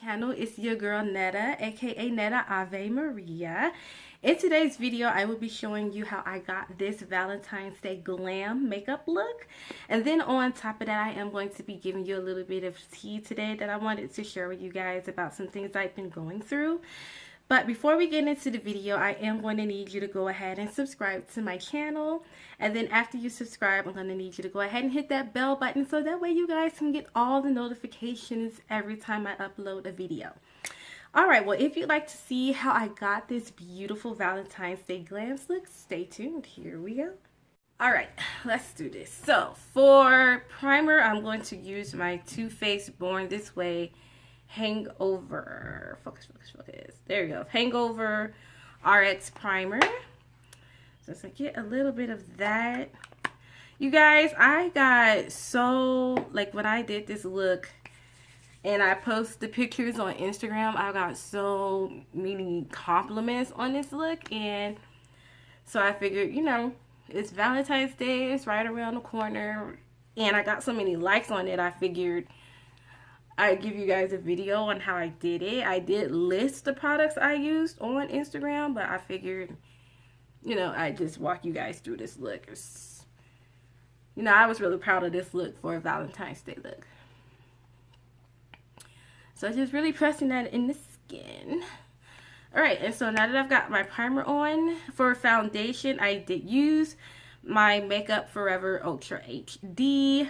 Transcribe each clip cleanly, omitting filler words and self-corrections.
channel. It's your girl Netta, aka Netta Ave Maria. In today's video, I will be showing you how I got this Valentine's Day glam makeup look. And then on top of that, I am going to be giving you a little bit of tea today that I wanted to share with you guys about some things I've been going through. But before we get into the video, I am going to need you to go ahead and subscribe to my channel. And then after you subscribe, I'm going to need you to go ahead and hit that bell button so that way you guys can get all the notifications every time I upload a video. Alright, well, if you'd like to see how I got this beautiful Valentine's Day glam look, stay tuned. Here we go. Alright, let's do this. So, for primer, I'm going to use my Too Faced Born This Way Hangover. Focus. There you go. Hangover RX Primer. So I get a little bit of that. You guys, I got so, like, when I did this look and I post the pictures on Instagram, I got so many compliments on this look. And so I figured, you know, it's Valentine's Day. It's right around the corner. And I got so many likes on it, I figured I'd give you guys a video on how I did it. I did list the products I used on Instagram, but I figured, you know, I'd just walk you guys through this look. You know, I was really proud of this look for a Valentine's Day look. So just really pressing that in the skin. Alright, and so now that I've got my primer on, for foundation, I did use my Makeup Forever Ultra HD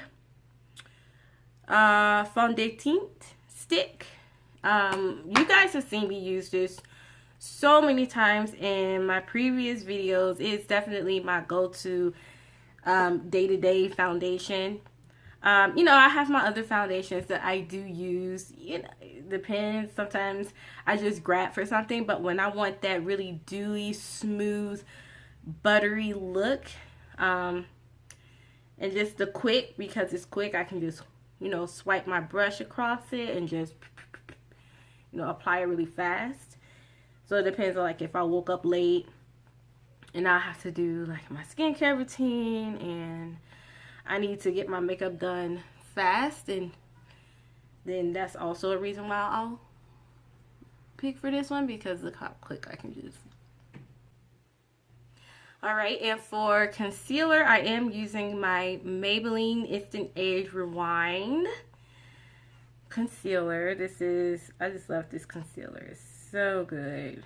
fondant stick. You guys have seen me use this so many times in my previous videos. It's definitely my go-to day-to-day foundation. You know, I have my other foundations that I do use. You know, it depends. Sometimes I just grab for something, but when I want that really dewy, smooth, buttery look, and just the quick, because it's quick, I can just, you know, swipe my brush across it and just, you know, apply it really fast. So it depends on, like, if I woke up late and I have to do, like, my skincare routine and I need to get my makeup done fast, and then that's also a reason why I'll pick for this one, because look how quick I can just. Alright, and for concealer, I am using my Maybelline Instant Age Rewind concealer. This is, I just love this concealer. It's so good.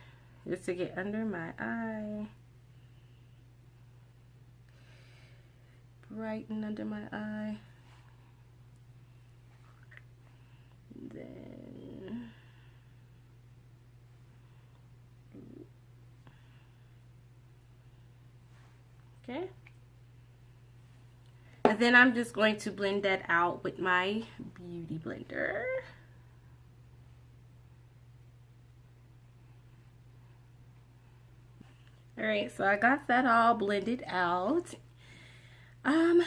Just to get under my eye. Brighten under my eye. Then okay. And then I'm just going to blend that out with my beauty blender. Alright, so I got that all blended out.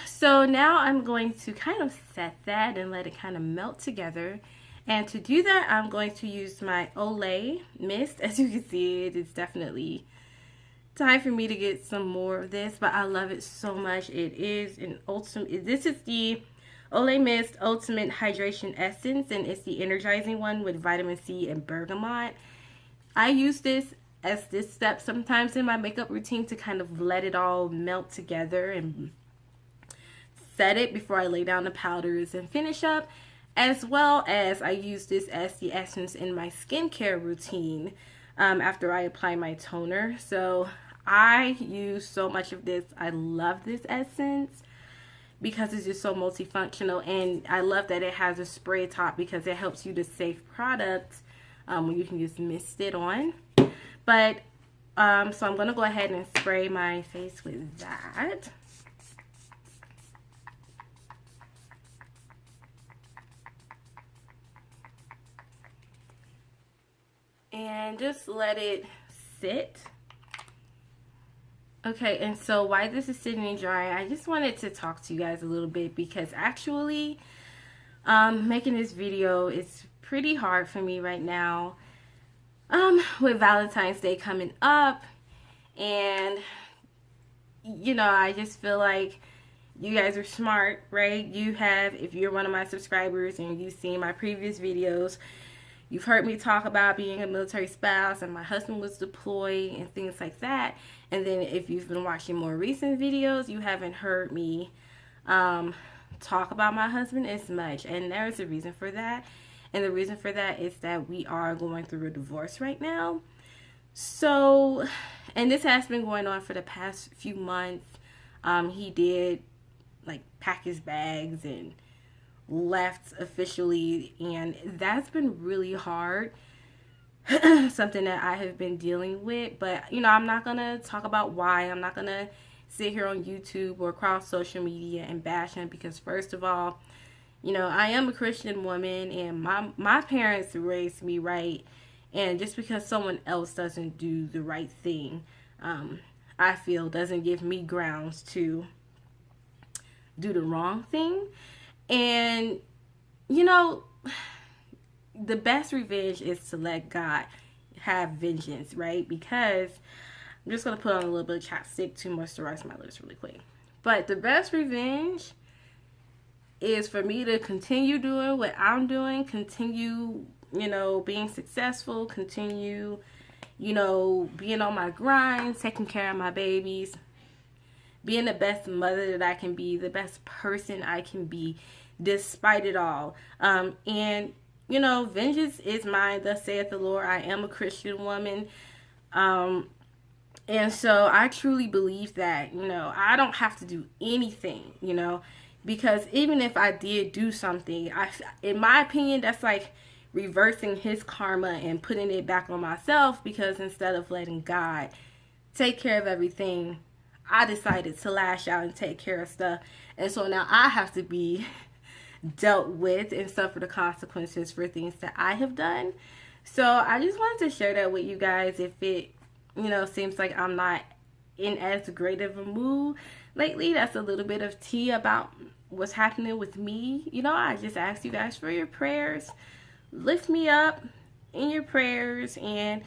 So now I'm going to kind of set that and let it kind of melt together. And to do that, I'm going to use my Olay mist. As you can see, it is definitely time for me to get some more of this, but I love it so much. It is an ultimate. This is the Olay Mist Ultimate Hydration Essence, and it's the energizing one with vitamin C and bergamot. I use this as this step sometimes in my makeup routine to kind of let it all melt together and set it before I lay down the powders and finish up, as well as I use this as the essence in my skincare routine after I apply my toner. So I use so much of this. I love this essence because it's just so multifunctional, and I love that it has a spray top because it helps you to save product when you can just mist it on. But so I'm gonna go ahead and spray my face with that. And just let it sit. Okay, and so while this is sitting and drying, I just wanted to talk to you guys a little bit, because actually making this video is pretty hard for me right now with Valentine's Day coming up. And you know, I just feel like you guys are smart, right? You have, if you're one of my subscribers and you've seen my previous videos, You've heard me talk about being a military spouse and my husband was deployed and things like that. And then if you've been watching more recent videos, you haven't heard me talk about my husband as much. And there's a reason for that. And the reason for that is that we are going through a divorce right now. So, and this has been going on for the past few months. He did like pack his bags and left officially, and that's been really hard. Something that I have been dealing with, but I'm not gonna talk about why. I'm not gonna sit here on YouTube or across social media and bash him, because first of all, I am a Christian woman, and my parents raised me right, and just because someone else doesn't do the right thing, I feel doesn't give me grounds to do the wrong thing. And the best revenge is to let God have vengeance, right? Because I'm just going to put on a little bit of chapstick to moisturize my lips really quick. But the best revenge is for me to continue doing what I'm doing, continue, being successful, continue, being on my grind, taking care of my babies, being the best mother that I can be, the best person I can be, despite it all. And vengeance is mine, thus saith the Lord. I am a Christian woman. And so I truly believe that, I don't have to do anything, because even if I did do something, in my opinion, that's like reversing his karma and putting it back on myself, because instead of letting God take care of everything, I decided to lash out and take care of stuff. And so now I have to be dealt with and suffer the consequences for things that I have done. So I just wanted to share that with you guys. If it, seems like I'm not in as great of a mood lately, that's a little bit of tea about what's happening with me. I just ask you guys for your prayers. Lift me up in your prayers, and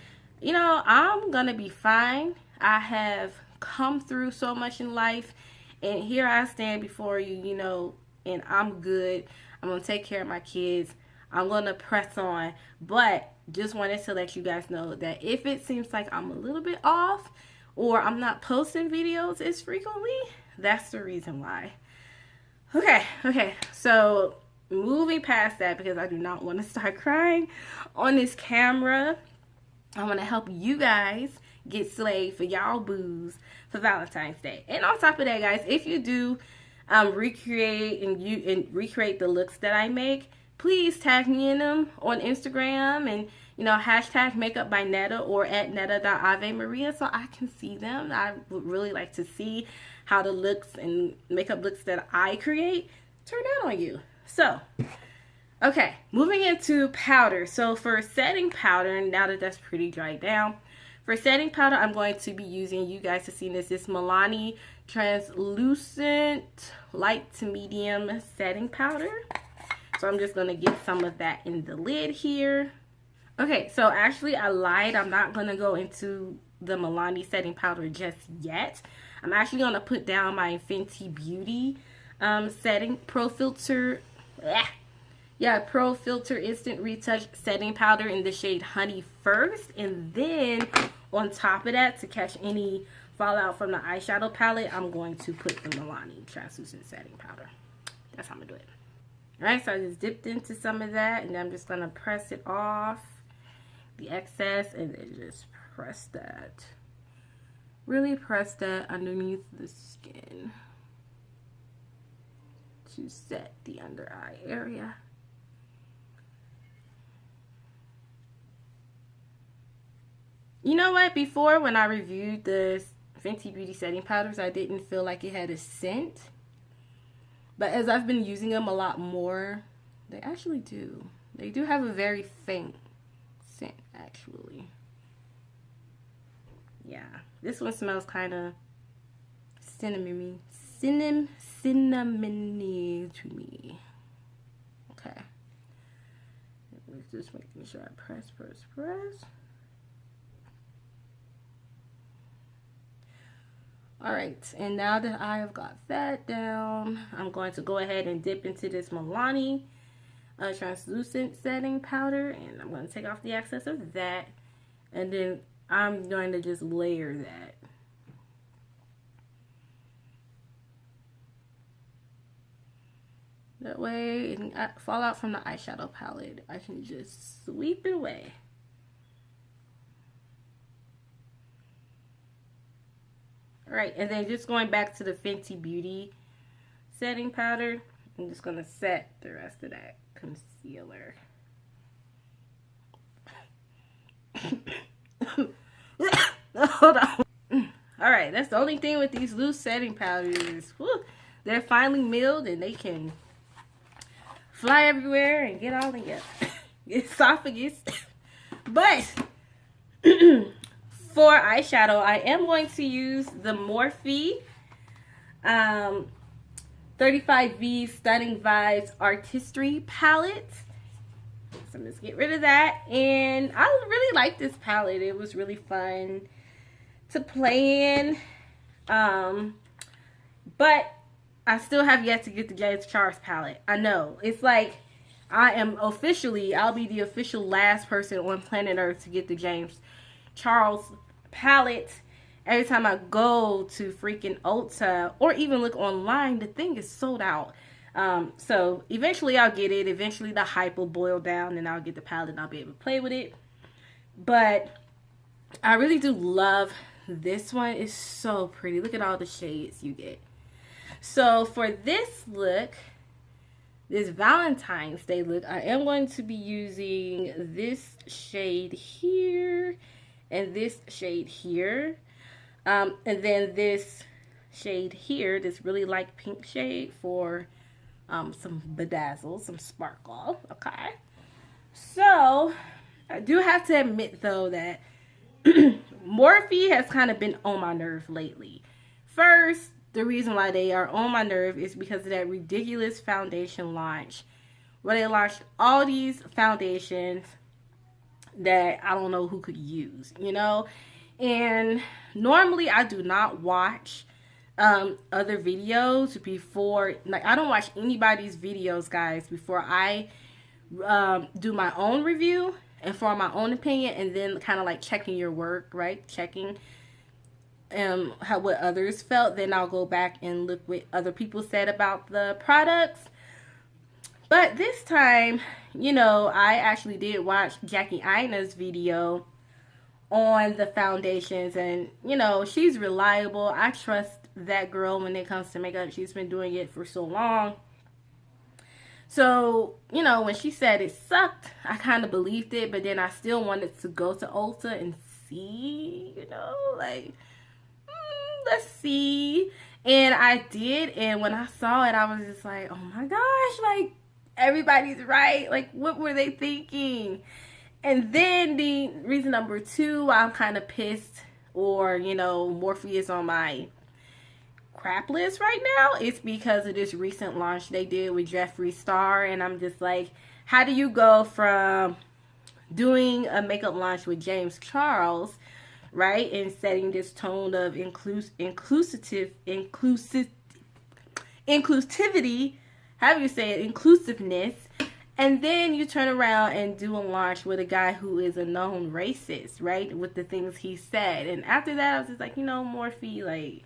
I'm gonna be fine. I have come through so much in life, and here I stand before you, and I'm good. I'm gonna take care of my kids. I'm gonna press on. But just wanted to let you guys know that if it seems like I'm a little bit off or I'm not posting videos as frequently, that's the reason why. Okay, so moving past that, because I do not want to start crying on this camera, I want to help you guys get slayed for y'all boos for Valentine's Day. And on top of that, guys, if you do recreate the looks that I make, please tag me in them on Instagram, and hashtag makeup by Netta or at netta.avemaria, so I can see them. I would really like to see how the looks and makeup looks that I create turn out on you. So, okay, moving into powder. So for setting powder, now that that's pretty dried down, for setting powder, I'm going to be using, you guys have seen this Milani translucent light to medium setting powder. So I'm just going to get some of that in the lid here. Okay, so actually I lied. I'm not going to go into the Milani setting powder just yet. I'm actually going to put down my Fenty Beauty setting Pro Filter Instant Retouch setting powder in the shade Honey first, and then on top of that, to catch any fallout from the eyeshadow palette, I'm going to put the Milani translucent setting powder. That's how I'm gonna do it. Alright, so I just dipped into some of that, and I'm just gonna press it off, the excess, and then just press that. Really press that underneath the skin to set the under eye area. You know what? Before, when I reviewed the Fenty Beauty setting powders, I didn't feel like it had a scent. But as I've been using them a lot more, they actually do. They do have a very faint scent, actually. Yeah. This one smells kind of cinnamony to me. Okay. Just making sure I press. Alright, and now that I have got that down, I'm going to go ahead and dip into this Milani translucent setting powder, and I'm going to take off the excess of that, and then I'm going to just layer that. That way it can fall out from the eyeshadow palette. I can just sweep it away. Alright, and then just going back to the Fenty Beauty setting powder, I'm just going to set the rest of that concealer. Hold on. Alright, that's the only thing with these loose setting powders. Whew, they're finely milled and they can fly everywhere and get all in your esophagus. But for eyeshadow, I am going to use the Morphe 35V Stunning Vibes Artistry palette. So I'm just get rid of that. And I really like this palette. It was really fun to play in. But I still have yet to get the James Charles palette. I know. It's like I'll be the official last person on planet Earth to get the James Charles palette. Every time I go to freaking Ulta or even look online, the thing is sold out. So eventually I'll get it. Eventually the hype will boil down and I'll get the palette and I'll be able to play with it. But I really do love this one. It's so pretty. Look at all the shades you get. So for this look, this Valentine's Day look, I am going to be using this shade here and this shade here. And then this shade here, this really light pink shade for some bedazzle, some sparkle. Okay. So I do have to admit though that Morphe has kind of been on my nerve lately. First, the reason why they are on my nerve is because of that ridiculous foundation launch where they launched all these foundations that I don't know who could use, you know. And normally I do not watch other videos before, like I don't watch anybody's videos, guys, before I do my own review and form my own opinion, and then kind of like checking your work, right? Checking what others felt. Then I'll go back and look what other people said about the products. But this time, you know, I actually did watch Jackie Aina's video on the foundations, and you know, she's reliable. I trust that girl when it comes to makeup. She's been doing it for so long. So, you know, when she said it sucked, I kind of believed it, but then I still wanted to go to Ulta and see, you know, like, let's see. And I did, and when I saw it, I was just like, oh my gosh, like, everybody's right. Like, what were they thinking? And then the reason number two, I'm kind of pissed, or, you know, Morphe is on my crap list right now, it's because of this recent launch they did with Jeffree Star. And I'm just like, how do you go from doing a makeup launch with James Charles, right, and setting this tone of inclusivity, how do you say it, inclusiveness, and then you turn around and do a launch with a guy who is a known racist, right, with the things he said. And after that, I was just like, you know, Morphe, like,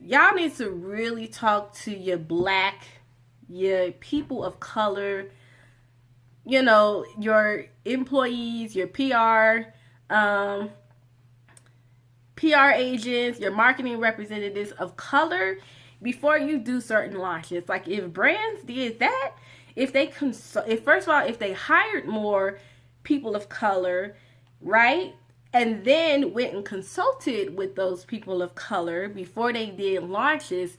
y'all need to really talk to your black, your people of color, you know, your employees, your PR agents, your marketing representatives of color before you do certain launches. Like, if brands did that, if first of all, if they hired more people of color, right, and then went and consulted with those people of color before they did launches,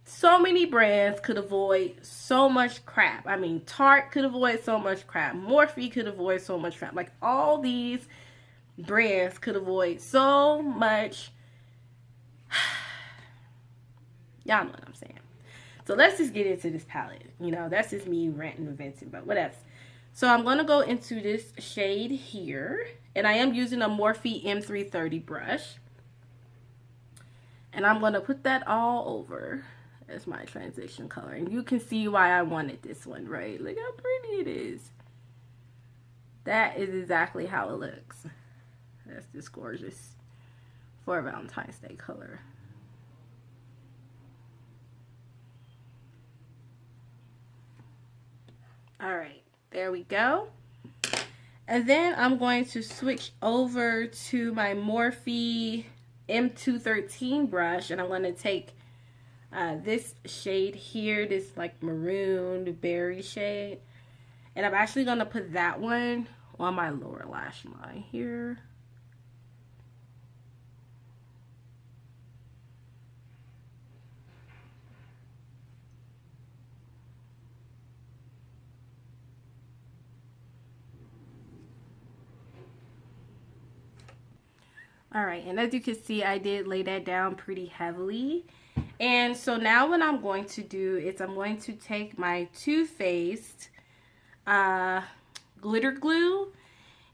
so many brands could avoid so much crap. I mean, Tarte could avoid so much crap. Morphe could avoid so much crap. Like, all these brands could avoid so much. Y'all know what I'm saying. So let's just get into this palette. You know, that's just me ranting and venting, but what else? So I'm going to go into this shade here. And I am using a Morphe M330 brush. And I'm going to put that all over as my transition color. And you can see why I wanted this one, right? Look how pretty it is. That is exactly how it looks. That's just gorgeous for a Valentine's Day color. All right, there we go. And then I'm going to switch over to my Morphe M213 brush, and I'm going to take this shade here, this like maroon berry shade, and I'm actually going to put that one on my lower lash line here. All right, and as you can see, I did lay that down pretty heavily. And so now what I'm going to do is I'm going to take my Too Faced glitter glue,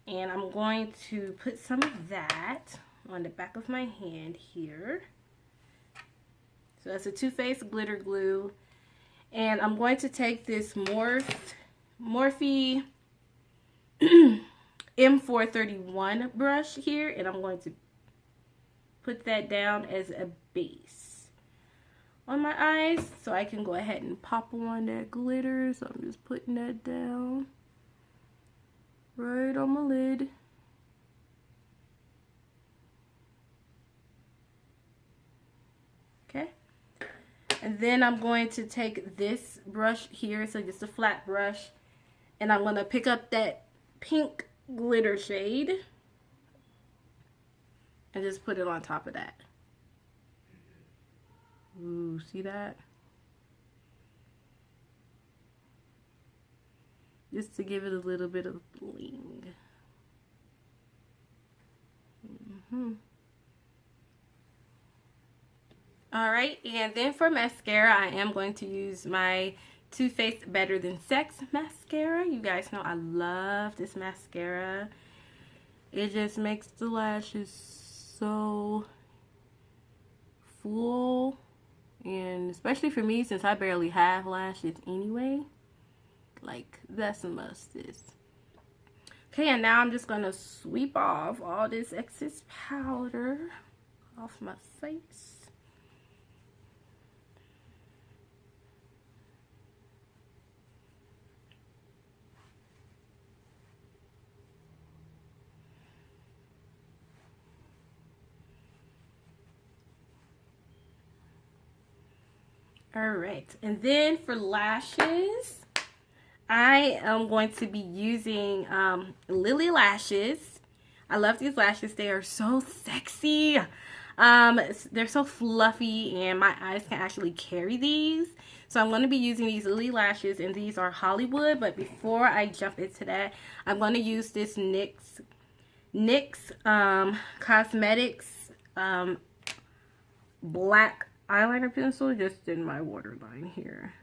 and I'm going to put some of that on the back of my hand here. So that's a Too Faced glitter glue. And I'm going to take this Morphe M431 brush here, and I'm going to put that down as a base on my eyes so I can go ahead and pop on that glitter. So I'm just putting that down right on my lid. Okay. And then I'm going to take this brush here, so just a flat brush, and I'm going to pick up that pink glitter shade and just put it on top of that. Ooh, see that? Just to give it a little bit of bling. Alright, and then for mascara, I am going to use my Too Faced Better Than Sex mascara. You guys know I love this mascara. It just makes the lashes so full, and especially for me, since I barely have lashes anyway, like that's a must. Okay, and now I'm just gonna sweep off all this excess powder off my face. Alright, and then for lashes, I am going to be using Lily Lashes. I love these lashes. They are so sexy. They're so fluffy, and my eyes can actually carry these. So I'm going to be using these Lily Lashes, and these are Hollywood. But before I jump into that, I'm going to use this NYX Cosmetics black eyeliner pencil just in my waterline here.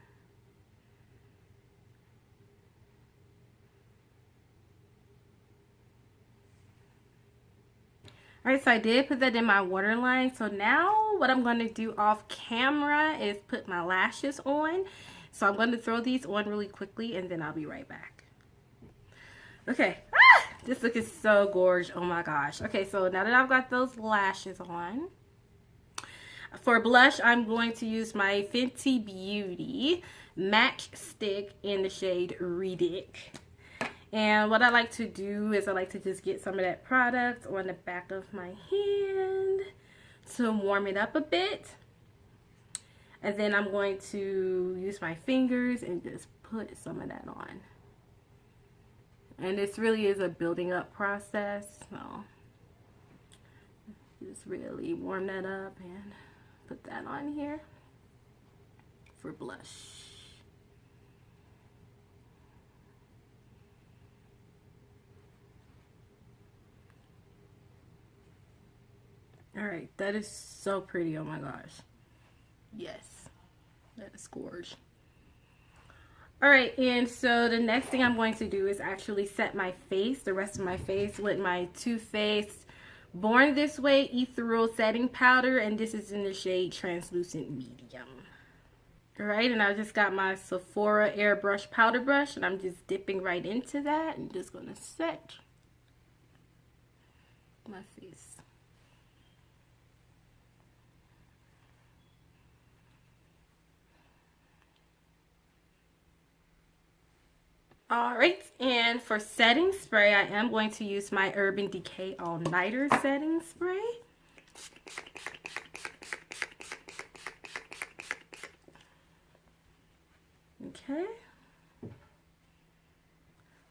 Alright, so I did put that in my waterline. So now what I'm going to do off camera is put my lashes on. So I'm going to throw these on really quickly, and then I'll be right back. Okay, this look is so gorgeous. Oh my gosh. Okay, so now that I've got those lashes on, for blush, I'm going to use my Fenty Beauty Matchstick in the shade Redick. And what I like to do is I like to just get some of that product on the back of my hand to warm it up a bit. And then I'm going to use my fingers and just put some of that on. And this really is a building up process. So just really warm that up and put that on here for blush. Alright, that is so pretty. Oh my gosh. Yes, that is gorgeous. Alright, and so the next thing I'm going to do is actually set my face, the rest of my face, with my Too Faced Born This Way Ethereal Setting Powder, and this is in the shade Translucent Medium. Alright, and I just got my Sephora airbrush powder brush, and I'm just dipping right into that and just going to set my face. Alright, and for setting spray, I am going to use my Urban Decay All Nighter setting spray. Okay.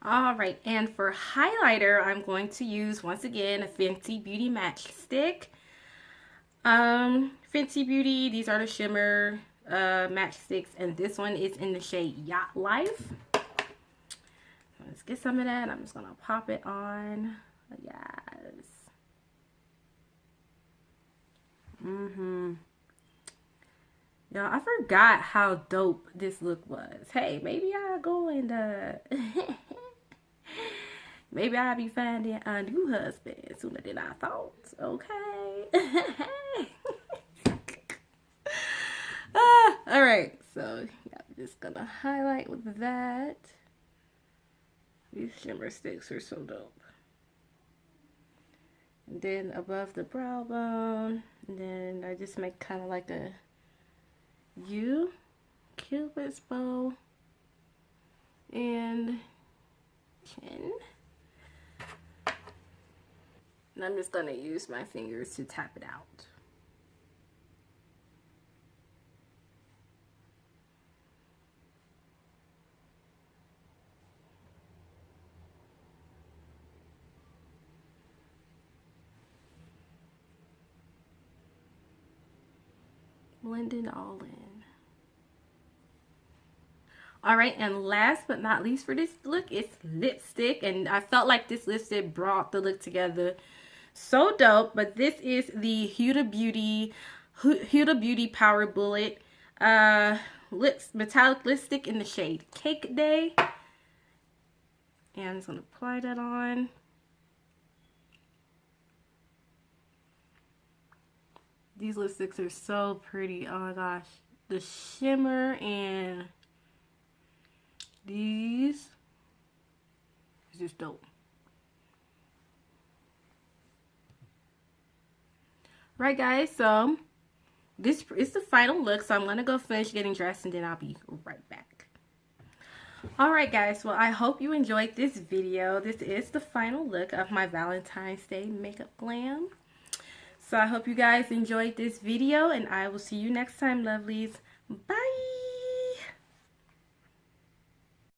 Alright, and for highlighter, I'm going to use, once again, a Fenty Beauty matchstick. Fenty Beauty, these are the shimmer matchsticks, and this one is in the shade Yacht Life. Let's get some of that. I'm just going to pop it on. Yes. Y'all, I forgot how dope this look was. Hey, maybe I'll go and maybe I'll be finding a new husband sooner than I thought. Okay. Alright, so yeah, I'm just gonna highlight with that. These shimmer sticks are so dope. And then above the brow bone, and then I just make kind of like a U, Cupid's bow, and chin. And I'm just going to use my fingers to tap it out. Blend it all in. Alright, and last but not least for this look is lipstick. And I felt like this lipstick brought the look together so dope. But this is the Huda Beauty Power Bullet metallic lipstick in the shade Cake Day. And I'm just going to apply that on. These lipsticks are so pretty. Oh my gosh. The shimmer and these is just dope. Right, guys, so this is the final look. So I'm going to go finish getting dressed and then I'll be right back. Alright, guys, well, I hope you enjoyed this video. This is the final look of my Valentine's Day makeup glam. So I hope you guys enjoyed this video, and I will see you next time, lovelies. Bye!